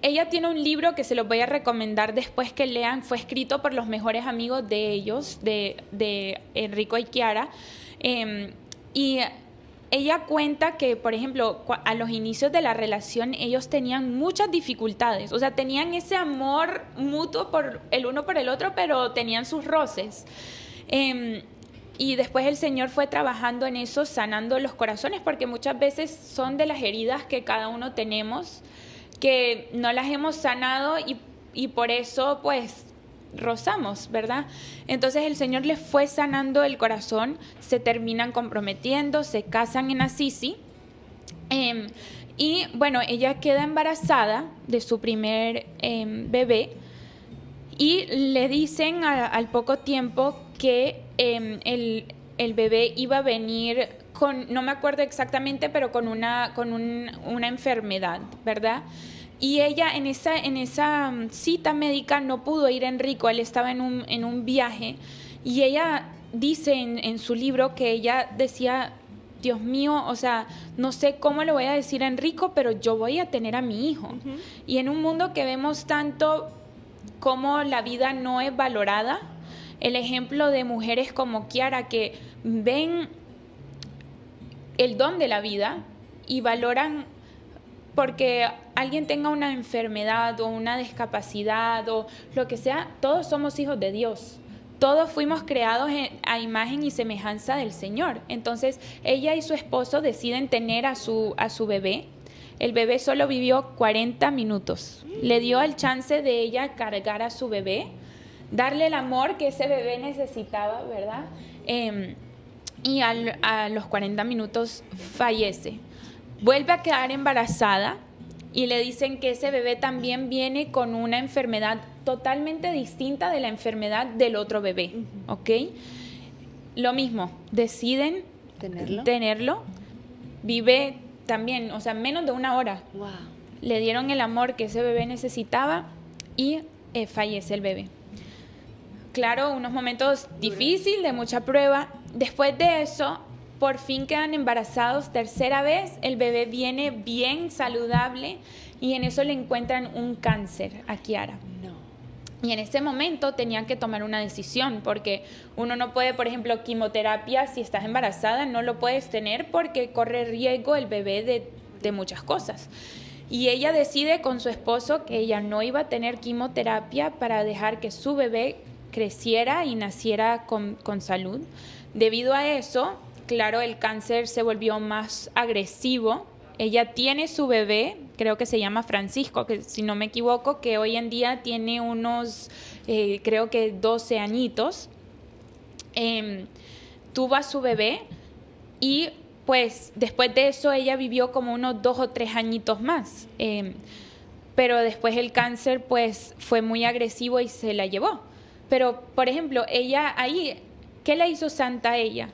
ella tiene un libro que se los voy a recomendar después que lean. Fue escrito por los mejores amigos de ellos, de Enrico y Chiara. Y ella cuenta que, por ejemplo, a los inicios de la relación ellos tenían muchas dificultades, o sea, tenían ese amor mutuo por el uno por el otro, pero tenían sus roces. Y después el Señor fue trabajando en eso, sanando los corazones, porque muchas veces son de las heridas que cada uno tenemos, que no las hemos sanado y por eso, pues, rozamos, ¿verdad? Entonces el Señor les fue sanando el corazón, se terminan comprometiendo, se casan en Assisi, y bueno, ella queda embarazada de su primer bebé, y le dicen al poco tiempo que el bebé iba a venir no me acuerdo exactamente, pero con una enfermedad, ¿verdad? Y ella en esa cita médica no pudo ir Enrico, él estaba en un viaje, y ella dice en su libro que ella decía, Dios mío, o sea, no sé cómo le voy a decir a Enrico, pero yo voy a tener a mi hijo. Uh-huh. Y en un mundo que vemos tanto cómo la vida no es valorada, el ejemplo de mujeres como Kiara que ven el don de la vida y valoran porque alguien tenga una enfermedad o una discapacidad o lo que sea, todos somos hijos de Dios. Todos fuimos creados a imagen y semejanza del Señor. Entonces, ella y su esposo deciden tener a su bebé. El bebé solo vivió 40 minutos. Le dio el chance de ella cargar a su bebé, darle el amor que ese bebé necesitaba, ¿verdad? Y a los 40 minutos fallece. Vuelve a quedar embarazada y le dicen que ese bebé también viene con una enfermedad totalmente distinta de la enfermedad del otro bebé, ¿ok? Lo mismo, deciden tenerlo. Vive también, o sea, menos de una hora. Wow. Le dieron el amor que ese bebé necesitaba y fallece el bebé. Claro, unos momentos difíciles, de mucha prueba. Después de eso, por fin quedan embarazados, tercera vez, el bebé viene bien saludable y en eso le encuentran un cáncer a Kiara. No. Y en ese momento tenían que tomar una decisión porque uno no puede, por ejemplo, quimioterapia, si estás embarazada no lo puedes tener porque corre riesgo el bebé de muchas cosas. Y ella decide con su esposo que ella no iba a tener quimioterapia para dejar que su bebé creciera y naciera con salud. Debido a eso, claro, el cáncer se volvió más agresivo. Ella tiene su bebé, creo que se llama Francisco, que si no me equivoco, que hoy en día tiene unos, creo que 12 añitos. Tuvo a su bebé y pues después de eso ella vivió como unos 2 o 3 añitos más. Pero después el cáncer pues fue muy agresivo y se la llevó. Pero, por ejemplo, ella ahí, ¿qué le hizo santa a ella?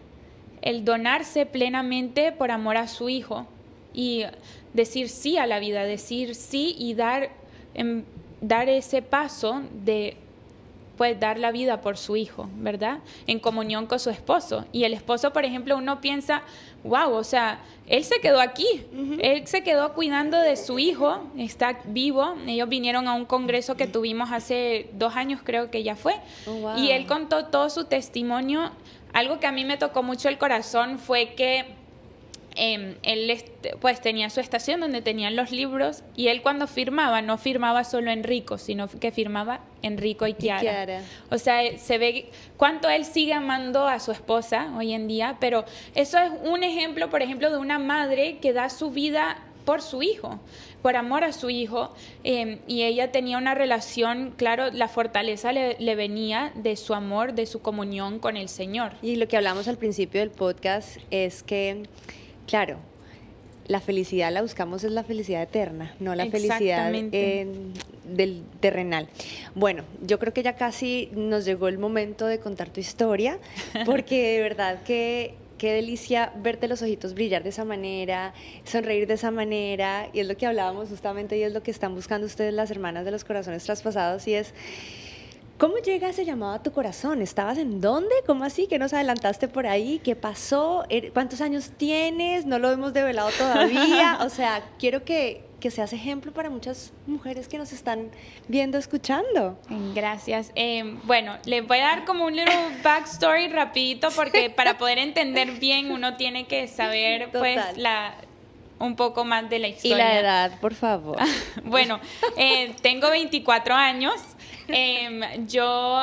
El donarse plenamente por amor a su hijo y decir sí a la vida, decir sí y dar ese paso de pues dar la vida por su hijo, ¿verdad? En comunión con su esposo. Y el esposo, por ejemplo, uno piensa, wow, o sea, él se quedó aquí, él se quedó cuidando de su hijo, está vivo. Ellos vinieron a un congreso que tuvimos hace 2 años, creo que ya fue. Oh, wow. Y él contó todo su testimonio. Algo que a mí me tocó mucho el corazón fue que él pues tenía su estación donde tenían los libros y él cuando firmaba, no firmaba solo Enrico, sino que firmaba Enrico y Kiara. O sea, se ve cuánto él sigue amando a su esposa hoy en día, pero eso es un ejemplo, por ejemplo, de una madre que da su vida por su hijo, por amor a su hijo, y ella tenía una relación, claro, la fortaleza le venía de su amor, de su comunión con el Señor. Y lo que hablamos al principio del podcast es que, claro, la felicidad la buscamos es la felicidad eterna, no la felicidad del terrenal. Bueno, yo creo que ya casi nos llegó el momento de contar tu historia, porque de verdad que qué delicia verte los ojitos brillar de esa manera, sonreír de esa manera, y es lo que hablábamos justamente y es lo que están buscando ustedes, las hermanas de los corazones traspasados, y es ¿cómo llega ese llamado a tu corazón? ¿Estabas en dónde? ¿Cómo así? ¿Qué nos adelantaste por ahí? ¿Qué pasó? ¿Cuántos años tienes? No lo hemos develado todavía. O sea, quiero que seas ejemplo para muchas mujeres que nos están viendo, escuchando. Gracias. Bueno, les voy a dar como un little backstory rapidito porque para poder entender bien uno tiene que saber pues un poco más de la historia. Y la edad, por favor. Bueno, tengo 24 años. Yo,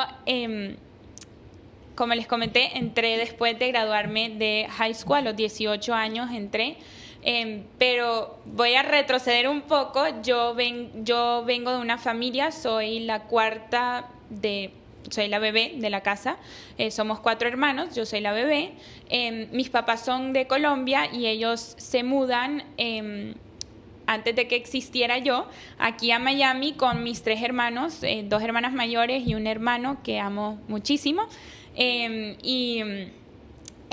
como les comenté, entré después de graduarme de high school, a los 18 años entré, pero voy a retroceder un poco. Yo vengo de una familia, soy la soy la bebé de la casa, somos 4 hermanos, yo soy la bebé. Mis papás son de Colombia y ellos se mudan antes de que existiera yo, aquí a Miami con mis 3 hermanos, 2 hermanas mayores y un hermano que amo muchísimo. Y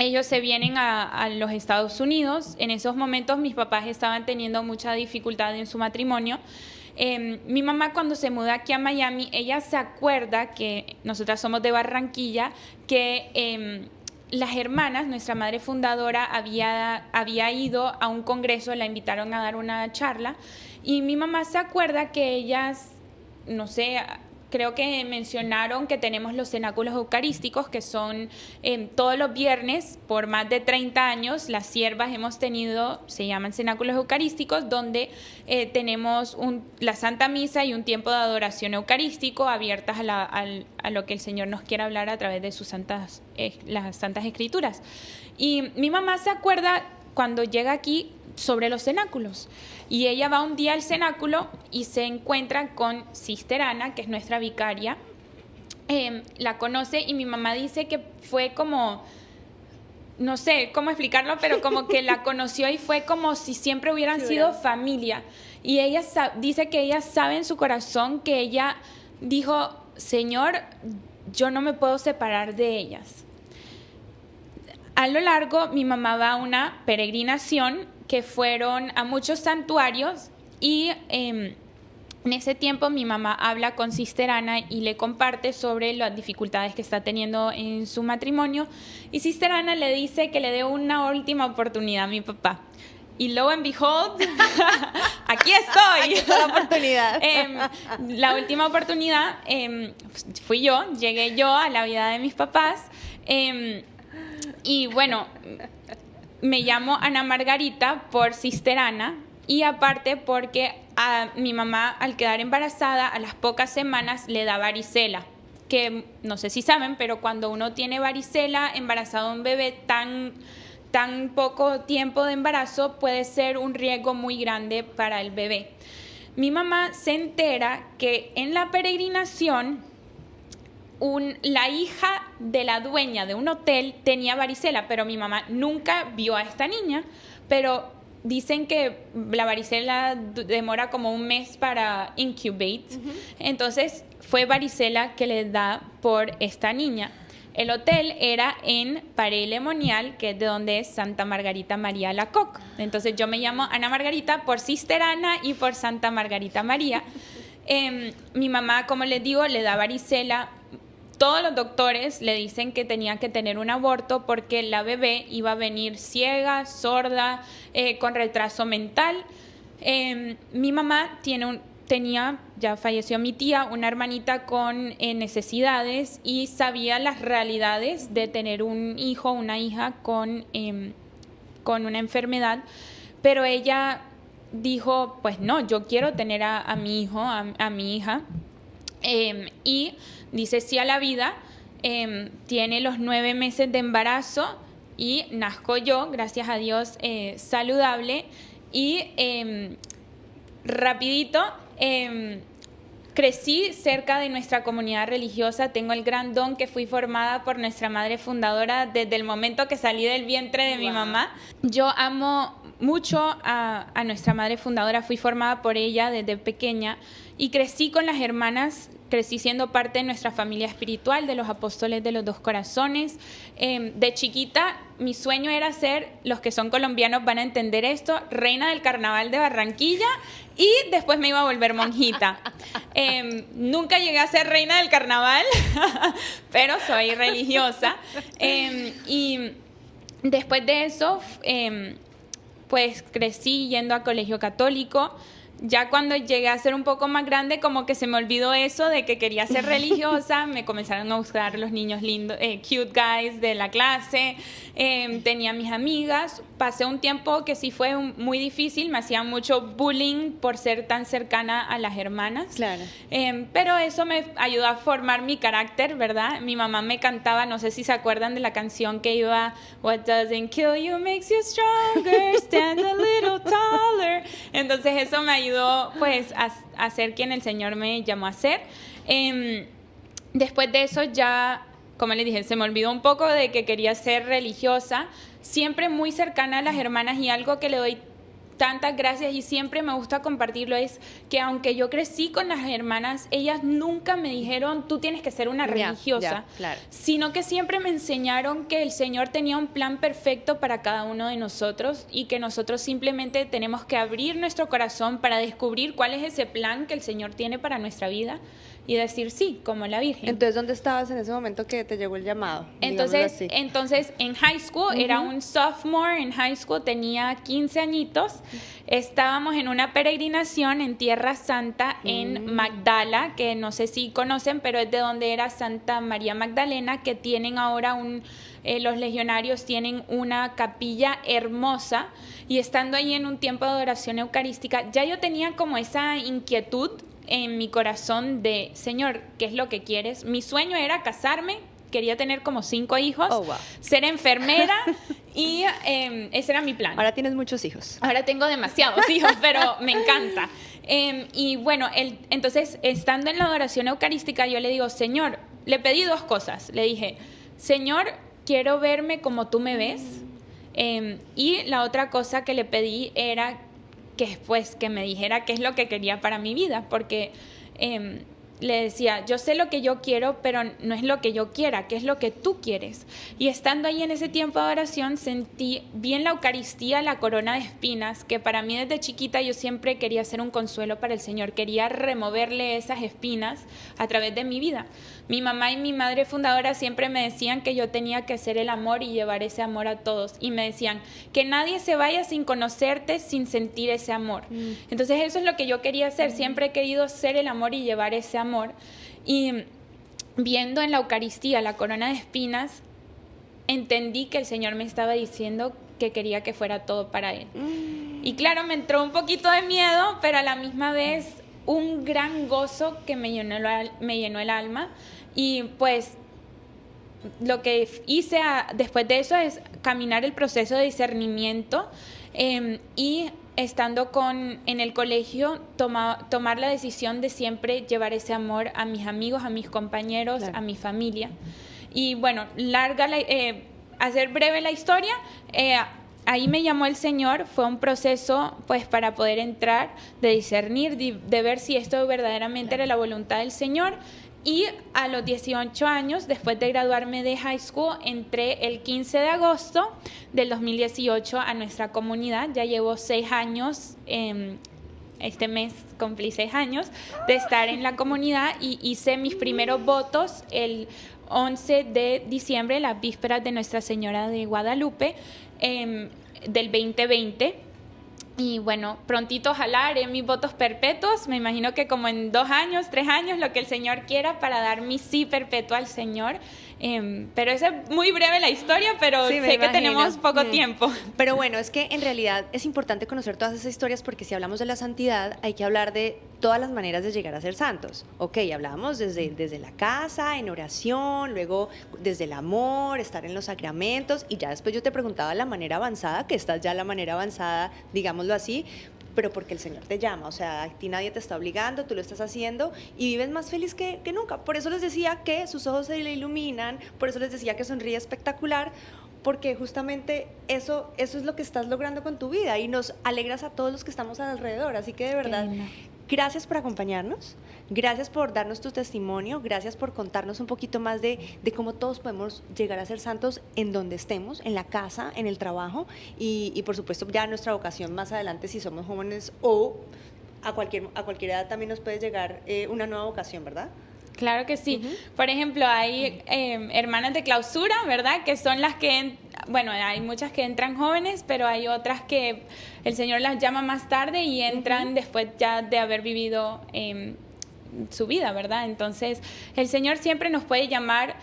ellos se vienen a los Estados Unidos. En esos momentos mis papás estaban teniendo mucha dificultad en su matrimonio. Mi mamá, cuando se muda aquí a Miami, ella se acuerda que nosotras somos de Barranquilla, que las hermanas, nuestra madre fundadora, había ido a un congreso, la invitaron a dar una charla, y mi mamá se acuerda que ellas, no sé, creo que mencionaron que tenemos los cenáculos eucarísticos, que son todos los viernes, por más de 30 años, las siervas hemos tenido, se llaman cenáculos eucarísticos, donde tenemos la Santa Misa y un tiempo de adoración eucarístico abiertas a lo que el Señor nos quiere hablar a través de las Santas Escrituras. Y mi mamá se acuerda cuando llega aquí sobre los cenáculos, y ella va un día al cenáculo y se encuentra con Sister Ana, que es nuestra vicaria. La conoce, y mi mamá dice que fue como, no sé cómo explicarlo, pero como que la conoció y fue como si siempre hubieran sido familia. Y ella dice que ella sabe en su corazón que ella dijo: Señor, yo no me puedo separar de ellas. A lo largo, mi mamá va a una peregrinación que fueron a muchos santuarios, y en ese tiempo mi mamá habla con Sister Ana y le comparte sobre las dificultades que está teniendo en su matrimonio, y Sister Ana le dice que le dé una última oportunidad a mi papá. Y lo and behold, aquí estoy. Aquí está la oportunidad. La última oportunidad fui yo, llegué yo a la vida de mis papás. Y bueno, me llamo Ana Margarita por Sister Ana, y aparte porque a mi mamá, al quedar embarazada, a las pocas semanas le da varicela, que no sé si saben, pero cuando uno tiene varicela, embarazado un bebé tan poco tiempo de embarazo, puede ser un riesgo muy grande para el bebé. Mi mamá se entera que en la peregrinación la hija de la dueña de un hotel tenía varicela, pero mi mamá nunca vio a esta niña, pero dicen que la varicela demora como un mes para incubate. Entonces fue varicela que le da por esta niña. El hotel era en Paray-le-Monial, que es de donde es Santa Margarita María Alacoque. Entonces yo me llamo Ana Margarita por Sister Ana y por Santa Margarita María. Mi mamá, como les digo, le da varicela. Todos los doctores le dicen que tenía que tener un aborto porque la bebé iba a venir ciega, sorda, con retraso mental. Mi mamá tenía, ya falleció mi tía, una hermanita con necesidades, y sabía las realidades de tener un hijo o una hija con una enfermedad, pero ella dijo, pues no, yo quiero tener a mi hijo, a mi hija, y dice sí a la vida. Tiene los 9 meses de embarazo y nazco yo, gracias a Dios, saludable, y rapidito crecí cerca de nuestra comunidad religiosa. Tengo el gran don que fui formada por nuestra madre fundadora desde el momento que salí del vientre de mi mamá. Yo amo mucho a nuestra madre fundadora, fui formada por ella desde pequeña y crecí con las hermanas, crecí siendo parte de nuestra familia espiritual, de los apóstoles de los dos corazones. De chiquita, mi sueño era ser, los que son colombianos van a entender esto, reina del carnaval de Barranquilla, y después me iba a volver monjita. Nunca llegué a ser reina del carnaval, pero soy religiosa. Y después de eso, pues crecí yendo a colegio católico. Ya cuando llegué a ser un poco más grande, como que se me olvidó eso de que quería ser religiosa. Me comenzaron a gustar los niños lindos, cute guys de la clase. Tenía mis amigas. Pasé un tiempo que sí fue muy difícil. Me hacían mucho bullying por ser tan cercana a las hermanas. Claro. Pero eso me ayudó a formar mi carácter, ¿verdad? Mi mamá me cantaba, no sé si se acuerdan de la canción que iba, What doesn't kill you makes you stronger, stand a little taller. Entonces eso me ayudó pues a ser quien el Señor me llamó a ser. Después de eso ya, como les dije, se me olvidó un poco de que quería ser religiosa, siempre muy cercana a las hermanas, y algo que le doy tantas gracias y siempre me gusta compartirlo, es que aunque yo crecí con las hermanas, ellas nunca me dijeron, tú tienes que ser una religiosa, claro. sino que siempre me enseñaron que el Señor tenía un plan perfecto para cada uno de nosotros y que nosotros simplemente tenemos que abrir nuestro corazón para descubrir cuál es ese plan que el Señor tiene para nuestra vida y decir sí, como la Virgen. Entonces, ¿dónde estabas en ese momento que te llegó el llamado? Entonces en high school, era un sophomore en high school, tenía 15 añitos, estábamos en una peregrinación en Tierra Santa en Magdala, que no sé si conocen, pero es de donde era Santa María Magdalena, que tienen ahora los legionarios tienen una capilla hermosa, y estando ahí en un tiempo de adoración eucarística, ya yo tenía como esa inquietud en mi corazón de, Señor, ¿qué es lo que quieres? Mi sueño era casarme, quería tener como 5 hijos, ser enfermera y ese era mi plan. Ahora tienes muchos hijos. Ahora tengo demasiados hijos, pero me encanta. Y bueno, entonces, estando en la adoración eucarística, yo le digo, Señor, le pedí 2 cosas. Le dije, Señor, quiero verme como tú me ves. Y la otra cosa que le pedí era que me dijera qué es lo que quería para mi vida, porque le decía, yo sé lo que yo quiero, pero no es lo que yo quiera, ¿qué es lo que tú quieres? Y estando ahí en ese tiempo de oración, sentí bien la Eucaristía, la corona de espinas, que para mí desde chiquita yo siempre quería ser un consuelo para el Señor, quería removerle esas espinas a través de mi vida. Mi mamá y mi madre fundadora siempre me decían que yo tenía que ser el amor y llevar ese amor a todos. Y me decían que nadie se vaya sin conocerte, sin sentir ese amor. Entonces eso es lo que yo quería hacer. Siempre he querido ser el amor y llevar ese amor. Y viendo en la Eucaristía la corona de espinas, entendí que el Señor me estaba diciendo que quería que fuera todo para Él. Y claro, me entró un poquito de miedo, pero a la misma vez un gran gozo que me llenó el alma. Y pues lo que hice después de eso es caminar el proceso de discernimiento, y estando en el colegio tomar la decisión de siempre llevar ese amor a mis amigos, a mis compañeros, claro, a mi familia. Y bueno, hacer breve la historia, ahí me llamó el Señor, fue un proceso pues para poder entrar, de discernir, de ver si esto verdaderamente era la voluntad del Señor. Y a los 18 años, después de graduarme de high school, entré el 15 de agosto del 2018 a nuestra comunidad. Ya llevo 6 años, este mes cumplí 6 años de estar en la comunidad, y hice mis primeros votos el 11 de diciembre, las vísperas de Nuestra Señora de Guadalupe, del 2020. Y bueno, prontito ojalá haré mis votos perpetuos, me imagino que como en 2 años, 3 años, lo que el Señor quiera, para dar mi sí perpetuo al Señor. Pero esa es muy breve la historia, pero sí, sé que tenemos poco tiempo. Pero bueno, es que en realidad es importante conocer todas esas historias, porque si hablamos de la santidad hay que hablar de todas las maneras de llegar a ser santos. Ok, hablábamos desde la casa, en oración, luego desde el amor, estar en los sacramentos, y ya después yo te preguntaba la manera avanzada, que esta es ya la manera avanzada, digámoslo así, pero porque el Señor te llama, o sea, a ti nadie te está obligando, tú lo estás haciendo y vives más feliz que nunca. Por eso les decía que sus ojos se le iluminan, por eso les decía que sonríe espectacular, porque justamente eso es lo que estás logrando con tu vida, y nos alegras a todos los que estamos alrededor. Así que de verdad, gracias por acompañarnos, gracias por darnos tu testimonio, gracias por contarnos un poquito más de cómo todos podemos llegar a ser santos en donde estemos, en la casa, en el trabajo, y por supuesto ya nuestra vocación más adelante, si somos jóvenes, o a cualquier edad también nos puede llegar una nueva vocación, ¿verdad? Claro que sí. Por ejemplo, hay hermanas de clausura, ¿verdad? Que son las que, hay muchas que entran jóvenes, pero hay otras que el Señor las llama más tarde y entran después ya de haber vivido su vida, ¿verdad? Entonces, el Señor siempre nos puede llamar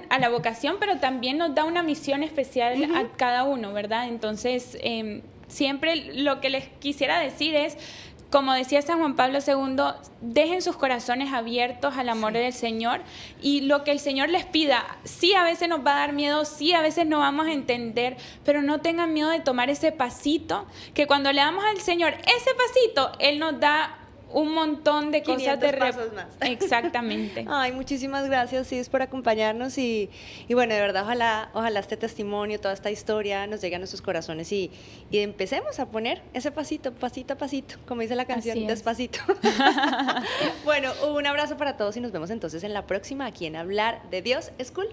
a la vocación, pero también nos da una misión especial a cada uno, ¿verdad? Entonces, siempre lo que les quisiera decir es, como decía San Juan Pablo II, dejen sus corazones abiertos al amor del Señor, y lo que el Señor les pida, sí a veces nos va a dar miedo, sí a veces no vamos a entender, pero no tengan miedo de tomar ese pasito, que cuando le damos al Señor ese pasito, Él nos da un montón de cosas 500 pasos más. Exactamente. Ay, muchísimas gracias, Cis, por acompañarnos y bueno, de verdad, ojalá este testimonio, toda esta historia nos llegue a nuestros corazones y empecemos a poner ese pasito, pasito a pasito, como dice la canción, Así es. despacito. Bueno, un abrazo para todos y nos vemos entonces en la próxima aquí en Hablar de Dios es Cool.